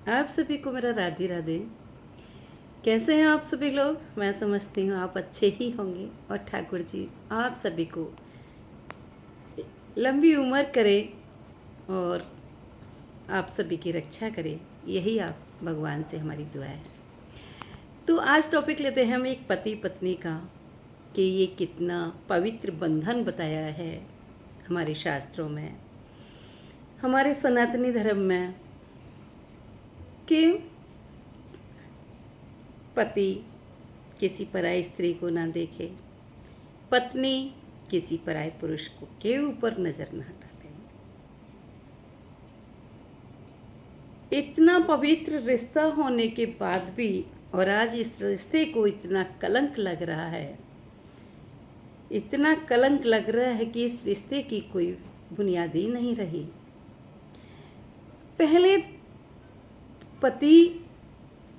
आप सभी को मेरा राधे राधे। कैसे हैं आप सभी लोग? मैं समझती हूँ आप अच्छे ही होंगे और ठाकुर जी आप सभी को लंबी उम्र करे और आप सभी की रक्षा करे, यही आप भगवान से हमारी दुआ है। तो आज टॉपिक लेते हैं हम एक पति पत्नी का कि ये कितना पवित्र बंधन बताया है हमारे शास्त्रों में, हमारे सनातनी धर्म में, कि पति किसी पराई स्त्री को ना देखे, पत्नी किसी पराए पुरुष को के ऊपर नजर ना डाले। इतना पवित्र रिश्ता होने के बाद भी और आज इस रिश्ते को इतना कलंक लग रहा है, इतना कलंक लग रहा है कि इस रिश्ते की कोई बुनियाद ही नहीं रही। पहले पति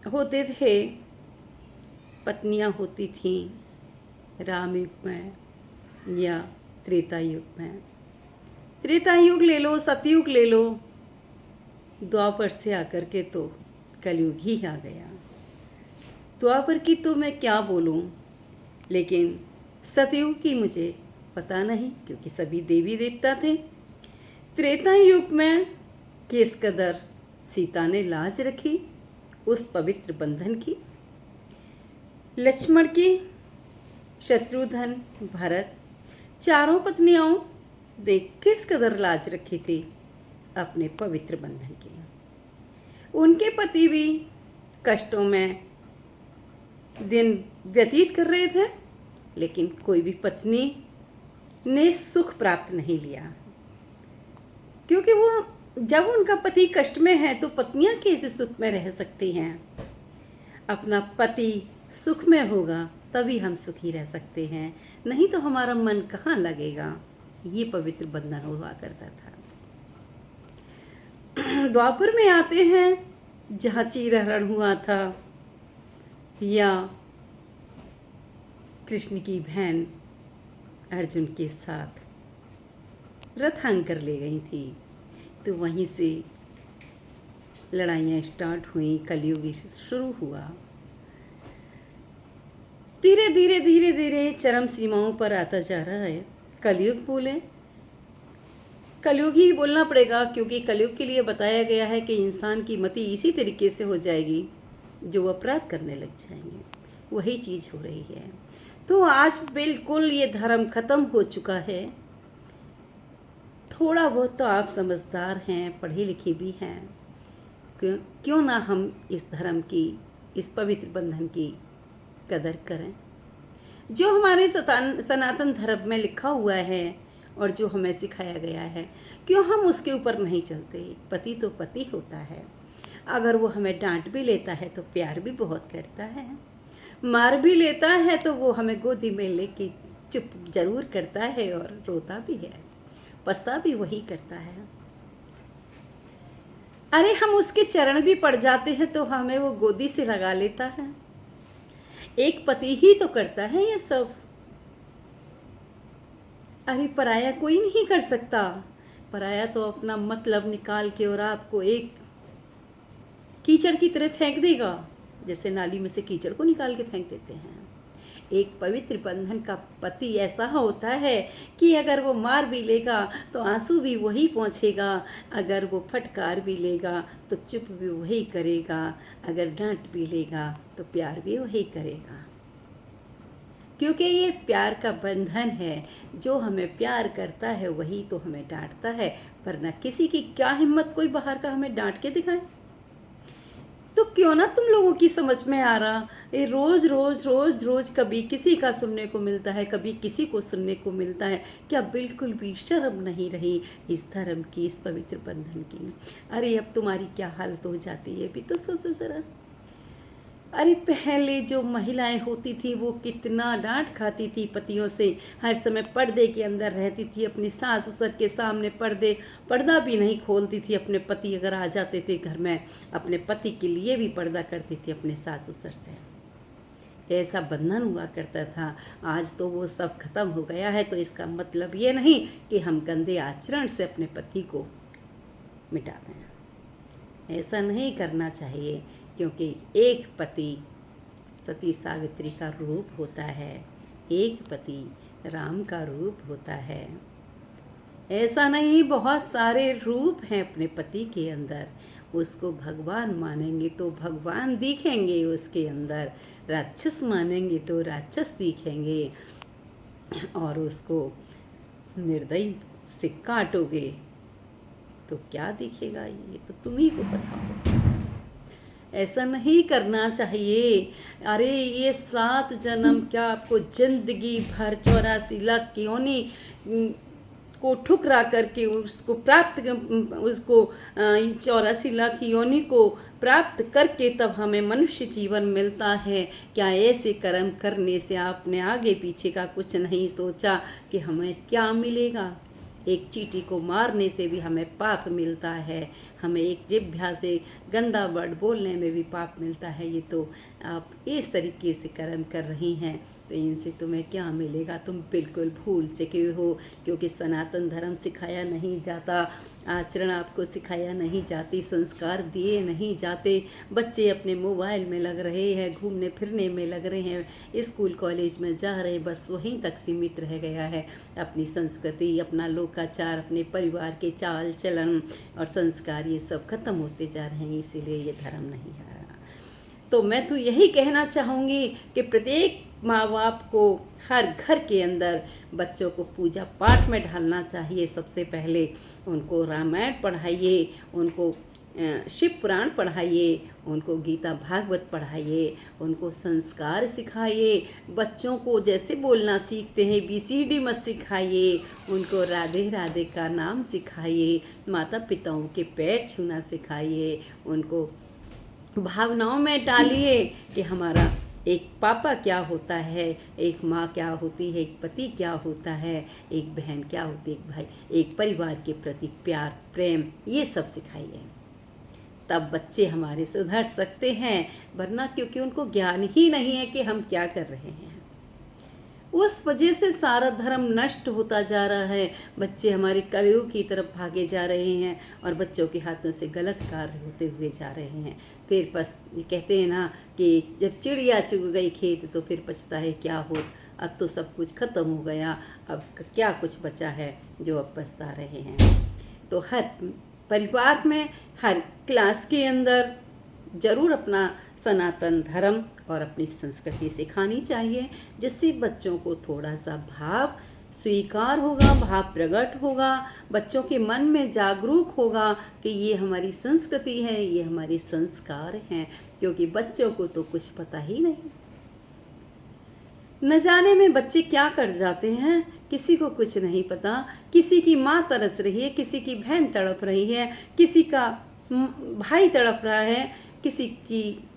होते थे, पत्नियां होती थीं राम युग में या त्रेता युग में। त्रेता युग ले लो, सतयुग ले लो, द्वापर से आकर के तो कलयुग ही आ गया। द्वापर की तो मैं क्या बोलूं, लेकिन सतयुग की मुझे पता नहीं क्योंकि सभी देवी देवता थे। त्रेता युग में किस कदर सीता ने लाज रखी उस पवित्र बंधन की, लक्ष्मण की, शत्रुघ्न, भरत, चारों पत्नियों देख किस कदर लाज रखी थी अपने पवित्र बंधन की। उनके पति भी कष्टों में दिन व्यतीत कर रहे थे, लेकिन कोई भी पत्नी ने सुख प्राप्त नहीं लिया, क्योंकि वो जब उनका पति कष्ट में है तो पत्नियां कैसे सुख में रह सकती हैं। अपना पति सुख में होगा तभी हम सुखी रह सकते हैं, नहीं तो हमारा मन कहाँ लगेगा। ये पवित्र बंधन हुआ करता था। द्वापर में आते हैं जहाँ चीरहरण हुआ था, या कृष्ण की बहन अर्जुन के साथ रथांग कर ले गई थी, तो वहीं से लड़ाइयाँ स्टार्ट हुई, कलयुग शुरू हुआ। धीरे धीरे धीरे धीरे चरम सीमाओं पर आता जा रहा है। कलयुग बोले, कलयुग ही बोलना पड़ेगा, क्योंकि कलयुग के लिए बताया गया है कि इंसान की मति इसी तरीके से हो जाएगी जो अपराध करने लग जाएंगे, वही चीज़ हो रही है। तो आज बिल्कुल ये धर्म खत्म हो चुका है। थोड़ा बहुत तो आप समझदार हैं, पढ़े लिखे भी हैं, क्यों ना हम इस धर्म की, इस पवित्र बंधन की कदर करें। जो हमारे सनातन धर्म में लिखा हुआ है और जो हमें सिखाया गया है, क्यों हम उसके ऊपर नहीं चलते। पति तो पति होता है, अगर वो हमें डांट भी लेता है तो प्यार भी बहुत करता है, मार भी लेता है तो वो हमें गोदी में लेके चुप जरूर करता है और रोता भी है, पछता भी वही करता है। अरे हम उसके चरण भी पड़ जाते हैं तो हमें वो गोदी से लगा लेता है। एक पति ही तो करता है ये सब। अरे पराया कोई नहीं कर सकता। पराया तो अपना मतलब निकाल के और आपको एक कीचड़ की तरह फेंक देगा, जैसे नाली में से कीचड़ को निकाल के फेंक देते हैं। एक पवित्र बंधन का पति ऐसा होता है कि अगर वो मार भी लेगा तो आंसू भी वही पहुँचेगा, अगर वो फटकार भी लेगा तो चुप भी वही करेगा, अगर डांट भी लेगा तो प्यार भी वही करेगा। क्योंकि ये प्यार का बंधन है, जो हमें प्यार करता है वही तो हमें डांटता है, वरना किसी की क्या हिम्मत कोई बाहर का हमें डांट के दिखाए। तो क्यों ना तुम लोगों की समझ में आ रहा, ये रोज रोज रोज रोज कभी किसी का सुनने को मिलता है, कभी किसी को सुनने को मिलता है। क्या बिल्कुल भी शर्म नहीं रही इस धर्म की, इस पवित्र बंधन की? अरे अब तुम्हारी क्या हालत हो जाती है भी तो सोचो जरा। अरे पहले जो महिलाएं होती थी वो कितना डांट खाती थी पतियों से, हर समय पर्दे के अंदर रहती थी, अपनी सास ससुर के सामने पर्दा भी नहीं खोलती थी। अपने पति अगर आ जाते थे घर में, अपने पति के लिए भी पर्दा करती थी अपने सास ससुर से। ऐसा बंधन हुआ करता था। आज तो वो सब खत्म हो गया है। तो इसका मतलब ये नहीं कि हम गंदे आचरण से अपने पति को मिटा दें। ऐसा नहीं करना चाहिए, क्योंकि एक पति सती सावित्री का रूप होता है, एक पति राम का रूप होता है। ऐसा नहीं, बहुत सारे रूप हैं अपने पति के अंदर। उसको भगवान मानेंगे तो भगवान दिखेंगे उसके अंदर, राक्षस मानेंगे तो राक्षस दिखेंगे, और उसको निर्दयी से काटोगे तो क्या दिखेगा, ये तो तुम ही को पता हो। ऐसा नहीं करना चाहिए। अरे ये 7 जन्म क्या आपको जिंदगी भर 84 लाख योनि को ठुकरा करके उसको प्राप्त, उसको 84 लाख योनि को प्राप्त करके तब हमें मनुष्य जीवन मिलता है। क्या ऐसे कर्म करने से आपने आगे पीछे का कुछ नहीं सोचा कि हमें क्या मिलेगा? एक चींटी को मारने से भी हमें पाप मिलता है, हमें एक जिह्वा से गंदा वर्ड बोलने में भी पाप मिलता है। ये तो आप इस तरीके से कर्म कर रही हैं, तो इनसे तुम्हें क्या मिलेगा? तुम बिल्कुल भूल चुके हो, क्योंकि सनातन धर्म सिखाया नहीं जाता, आचरण आपको सिखाया नहीं जाती, संस्कार दिए नहीं जाते। बच्चे अपने मोबाइल में लग रहे हैं, घूमने फिरने में लग रहे हैं, स्कूल कॉलेज में जा रहे, बस वहीं तक सीमित रह गया है। अपनी संस्कृति, अपना लोकाचार, अपने परिवार के चाल चलन और संस्कार ये सब खत्म होते जा रहे हैं, इसीलिए ये धर्म नहीं है। तो मैं तो यही कहना चाहूँगी कि प्रत्येक माँ बाप को हर घर के अंदर बच्चों को पूजा पाठ में ढालना चाहिए। सबसे पहले उनको रामायण पढ़ाइए, उनको शिव पुराण पढ़ाइए, उनको गीता भागवत पढ़ाइए, उनको संस्कार सिखाइए। बच्चों को जैसे बोलना सीखते हैं ABCD मत सिखाइए, उनको राधे राधे का नाम सिखाइए, माता पिताओं के पैर छूना सिखाइए, उनको भावनाओं में डालिए कि हमारा एक पापा क्या होता है, एक माँ क्या होती है, एक पति क्या होता है, एक बहन क्या होती है, एक भाई, एक परिवार के प्रति प्यार प्रेम, ये सब सिखाइए। तब बच्चे हमारे सुधर सकते हैं, वरना क्योंकि उनको ज्ञान ही नहीं है कि हम क्या कर रहे हैं। उस वजह से सारा धर्म नष्ट होता जा रहा है। बच्चे हमारे कलयुग की तरफ भागे जा रहे हैं और बच्चों के हाथों से गलत कार्य होते हुए जा रहे हैं। फिर कहते हैं ना कि जब चिड़िया चुग गई खेत तो फिर पछता है क्या होत। अब तो सब कुछ खत्म हो गया, अब क्या कुछ बचा है जो अब पछता रहे हैं। तो हर परिवार में, हर क्लास के अंदर ज़रूर अपना सनातन धर्म और अपनी संस्कृति सिखानी चाहिए, जिससे बच्चों को थोड़ा सा भाव स्वीकार होगा, भाव प्रकट होगा, बच्चों के मन में जागरूक होगा कि ये हमारी संस्कृति है, ये हमारे संस्कार हैं। क्योंकि बच्चों को तो कुछ पता ही नहीं, न जाने में बच्चे क्या कर जाते हैं, किसी को कुछ नहीं पता। किसी की माँ तरस रही है, किसी की बहन तड़प रही है, किसी का भाई तड़प रहा है, किसी की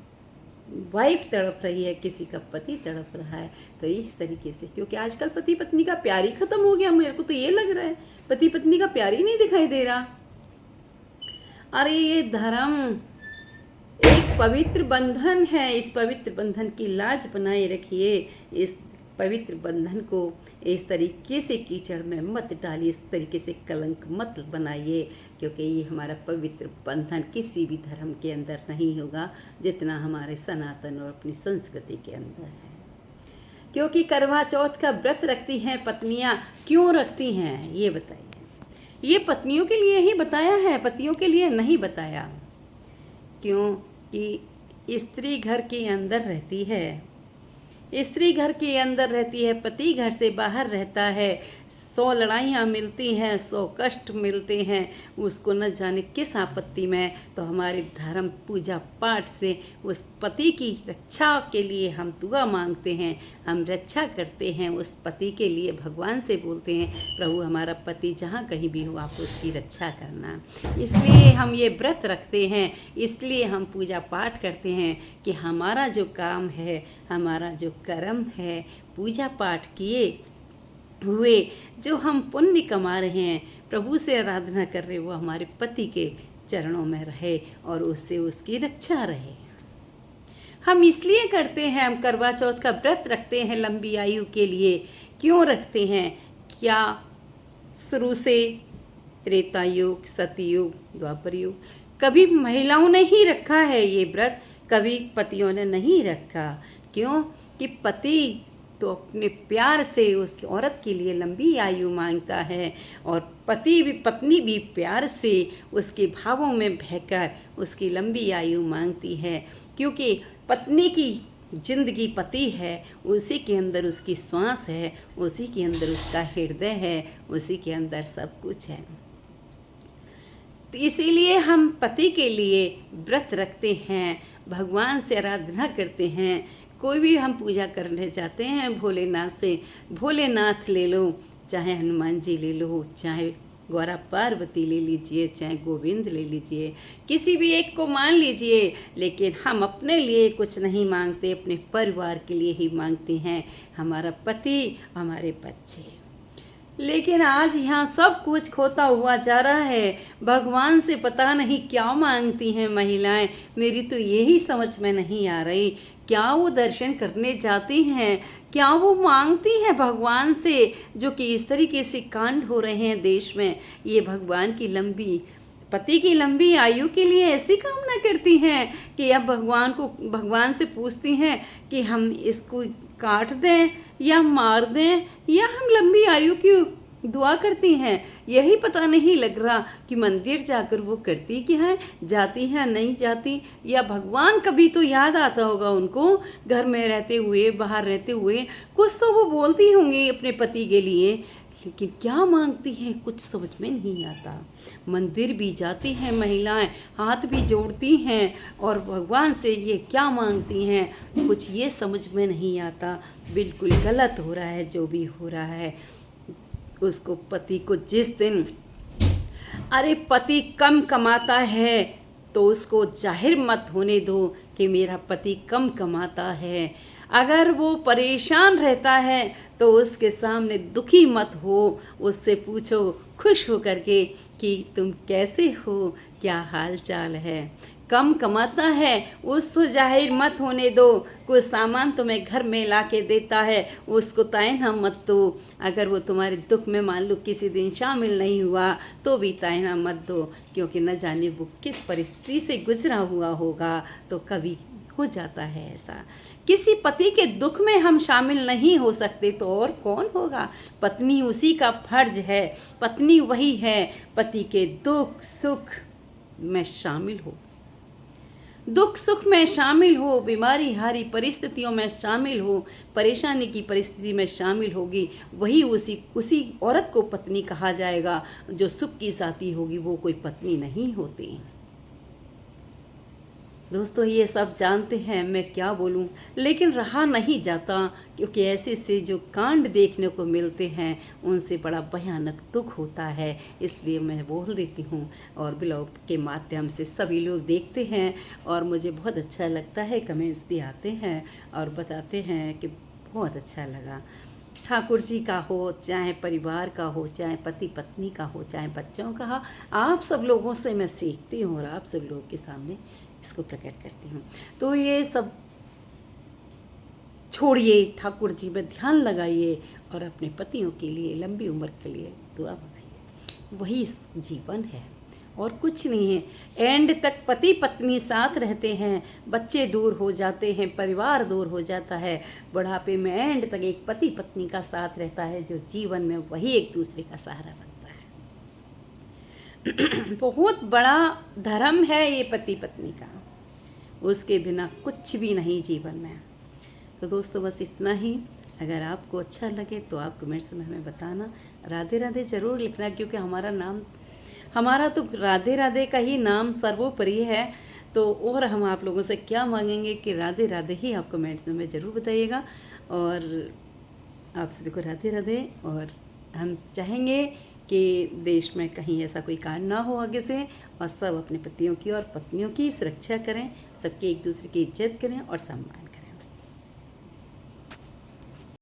वाइफ तड़प रही है, किसी का पति तड़प रहा है। तो इस तरीके से, क्योंकि आजकल पति पत्नी का प्यार ही खत्म हो गया, मेरे को तो ये लग रहा है पति पत्नी का प्यार ही नहीं दिखाई दे रहा। अरे ये धर्म एक पवित्र बंधन है, इस पवित्र बंधन की लाज बनाए रखिए। इस पवित्र बंधन को इस तरीके से कीचड़ में मत डालिए, इस तरीके से कलंक मत बनाइए, क्योंकि ये हमारा पवित्र बंधन किसी भी धर्म के अंदर नहीं होगा जितना हमारे सनातन और अपनी संस्कृति के अंदर है। क्योंकि करवा चौथ का व्रत रखती हैं पत्नियां, क्यों रखती हैं ये बताइए। ये पत्नियों के लिए ही बताया है, पतियों के लिए नहीं बताया। क्योंकि स्त्री घर के अंदर रहती है, स्त्री घर के अंदर रहती है, पति घर से बाहर रहता है। 100 लड़ाइयाँ मिलती हैं, 100 कष्ट मिलते हैं, उसको न जाने किस आपत्ति में। तो हमारे धर्म पूजा पाठ से उस पति की रक्षा के लिए हम दुआ मांगते हैं, हम रक्षा करते हैं उस पति के लिए, भगवान से बोलते हैं प्रभु हमारा पति जहाँ कहीं भी हो आप उसकी रक्षा करना। इसलिए हम ये व्रत रखते हैं, इसलिए हम पूजा पाठ करते हैं कि हमारा जो काम है, हमारा जो कर्म है, पूजा पाठ किए हुए जो हम पुण्य कमा रहे हैं, प्रभु से आराधना कर रहे, वो हमारे पति के चरणों में रहे और उससे उसकी रक्षा रहे। हम इसलिए करते हैं, हम करवा चौथ का व्रत रखते हैं लंबी आयु के लिए। क्यों रखते हैं? क्या शुरू से त्रेता युग, सतयुग, द्वापर युग कभी महिलाओं ने ही रखा है ये व्रत, कभी पतियों ने नहीं रखा। क्यों? कि पति तो अपने प्यार से उस औरत के लिए लंबी आयु मांगता है, और पत्नी भी प्यार से उसके भावों में बहकर उसकी लंबी आयु मांगती है। क्योंकि पत्नी की जिंदगी पति है, उसी के अंदर उसकी श्वास है, उसी के अंदर उसका हृदय है, उसी के अंदर सब कुछ है। तो इसीलिए हम पति के लिए व्रत रखते हैं, भगवान से आराधना करते हैं। कोई भी हम पूजा करने जाते हैं भोलेनाथ से, भोलेनाथ ले लो, चाहे हनुमान जी ले लो, चाहे गौरा पार्वती ले लीजिए, चाहे गोविंद ले लीजिए, किसी भी एक को मान लीजिए, लेकिन हम अपने लिए कुछ नहीं मांगते, अपने परिवार के लिए ही मांगते हैं, हमारा पति, हमारे बच्चे। लेकिन आज यहाँ सब कुछ खोता हुआ जा रहा है। भगवान से पता नहीं क्या मांगती हैं महिलाएं, मेरी तो यही समझ में नहीं आ रही। क्या वो दर्शन करने जाती हैं, क्या वो मांगती हैं भगवान से, जो कि इस तरीके से कांड हो रहे हैं देश में, ये भगवान की पति की लंबी आयु के लिए ऐसी कामना करती हैं कि अब भगवान से पूछती हैं कि हम इसको काट दें या मार दें, या हम लंबी आयु की दुआ करती हैं। यही पता नहीं लग रहा कि मंदिर जाकर वो करती क्या है, जाती हैं नहीं जाती, या भगवान कभी तो याद आता होगा उनको, घर में रहते हुए, बाहर रहते हुए कुछ तो वो बोलती होंगी अपने पति के लिए, लेकिन क्या मांगती हैं कुछ समझ में नहीं आता। मंदिर भी जाती हैं महिलाएं, हाथ भी जोड़ती हैं, और भगवान से ये क्या मांगती हैं कुछ ये समझ में नहीं आता। बिल्कुल गलत हो रहा है जो भी हो रहा है। उसको पति को जिस दिन, अरे पति कम कमाता है तो उसको जाहिर मत होने दो कि मेरा पति कम कमाता है। अगर वो परेशान रहता है तो उसके सामने दुखी मत हो, उससे पूछो खुश हो करके कि तुम कैसे हो, क्या हाल चाल है। कम कमाता है उसको जाहिर मत होने दो, कोई सामान तुम्हें घर में ला के देता है उसको तायना मत दो। अगर वो तुम्हारे दुख में मान लो किसी दिन शामिल नहीं हुआ तो भी तायना मत दो, क्योंकि न जाने वो किस परिस्थिति से गुजरा हुआ होगा, तो कभी हो जाता है ऐसा। किसी पति के दुख में हम शामिल नहीं हो सकते तो और कौन होगा। पत्नी उसी का फर्ज है, पत्नी वही है, पति के दुख सुख में शामिल हो, दुख सुख में शामिल हो, बीमारी हारी परिस्थितियों में शामिल हो, परेशानी की परिस्थिति में शामिल होगी, वही उसी औरत को पत्नी कहा जाएगा। जो सुख की साथी होगी वो कोई पत्नी नहीं होती। दोस्तों ये सब जानते हैं, मैं क्या बोलूं, लेकिन रहा नहीं जाता, क्योंकि ऐसे से जो कांड देखने को मिलते हैं उनसे बड़ा भयानक दुख होता है, इसलिए मैं बोल देती हूं। और ब्लॉग के माध्यम से सभी लोग देखते हैं और मुझे बहुत अच्छा लगता है, कमेंट्स भी आते हैं और बताते हैं कि बहुत अच्छा लगा। ठाकुर जी का हो, चाहे परिवार का हो, चाहे पति पत्नी का हो, चाहे बच्चों का हो, आप सब लोगों से मैं सीखती हूँ और आप सब लोगों के सामने इसको प्रकट करती हूँ। तो ये सब छोड़िए, ठाकुर जी में ध्यान लगाइए और अपने पतियों के लिए लंबी उम्र के लिए दुआ बनाइए। वही जीवन है और कुछ नहीं है। एंड तक पति पत्नी साथ रहते हैं, बच्चे दूर हो जाते हैं, परिवार दूर हो जाता है, बुढ़ापे में एंड तक एक पति पत्नी का साथ रहता है, जो जीवन में वही एक दूसरे का सहारा बनता है। बहुत बड़ा धर्म है ये पति पत्नी का, उसके बिना कुछ भी नहीं जीवन में। तो दोस्तों बस इतना ही। अगर आपको अच्छा लगे तो आप कमेंट्स में हमें बताना, राधे राधे ज़रूर लिखना, क्योंकि हमारा तो राधे राधे का ही नाम सर्वोपरि है। तो और हम आप लोगों से क्या मांगेंगे कि राधे राधे ही आप कमेंट्स में ज़रूर बताइएगा। और आप सभी को राधे राधे। और हम चाहेंगे कि देश में कहीं ऐसा कोई कांड ना हो आगे से, और सब अपने पतियों की और पत्नियों की सुरक्षा करें, सबकी एक दूसरे की इज्जत करें और सम्मान।